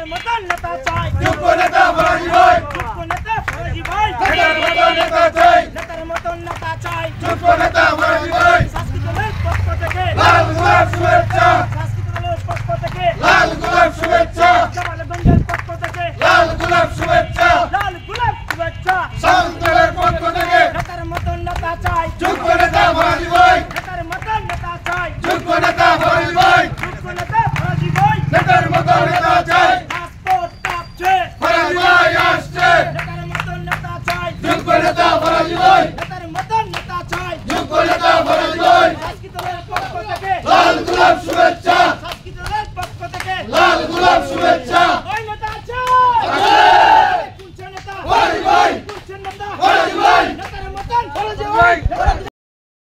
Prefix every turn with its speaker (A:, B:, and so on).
A: নেতার মতন নেতা চাই
B: যোগ্য নেতা ফরাজি ভাই
A: যোগ্য নেতা ফরাজি ভাই
B: নেতার মতন নেতা চাই
A: নেতার মতন নেতা চাই
B: যোগ্য নেতা ফরাজি ভাই
A: শাসক দলের পক্ষ থেকে
B: লাল গোলাপ শুভেচ্ছা
A: শাসক দলের পক্ষ থেকে
B: লাল গোলাপ শুভেচ্ছা
A: জবানগঞ্জের পক্ষ থেকে
B: লাল গোলাপ শুভেচ্ছা
A: লাল গোলাপ শুভেচ্ছা
B: শাসক দলের পক্ষ থেকে
A: নেতার মতন নেতা চাই
B: যোগ্য নেতা ফরাজি ভাই
A: নেতার মতন নেতা চাই
B: যোগ্য নেতা ফরাজি ভাই
A: যোগ্য নেতা ফরাজি ভাই
B: নেতার মতন নেতা চাই
A: পাসপোর্ট কাঁপছে
B: ফরাজি ভাই আসছে
A: নেতার মতন নেতা চাই
B: যোগ্য নেতা ফরাজি ভাই
A: নেতার মতন নেতা চাই
B: যোগ্য নেতা ফরাজি ভাই
A: শাসক দলের পক্ষ থেকে
B: লাল গোলাপ শুভেচ্ছা
A: শাসক দলের পক্ষ থেকে
B: লাল গোলাপ শুভেচ্ছা
A: ওই নেতা আছে কোন নেতা
B: ফরাজি ভাই
A: কোন নেতা
B: ফরাজি ভাই
A: নেতার মতন ফরাজি ভাই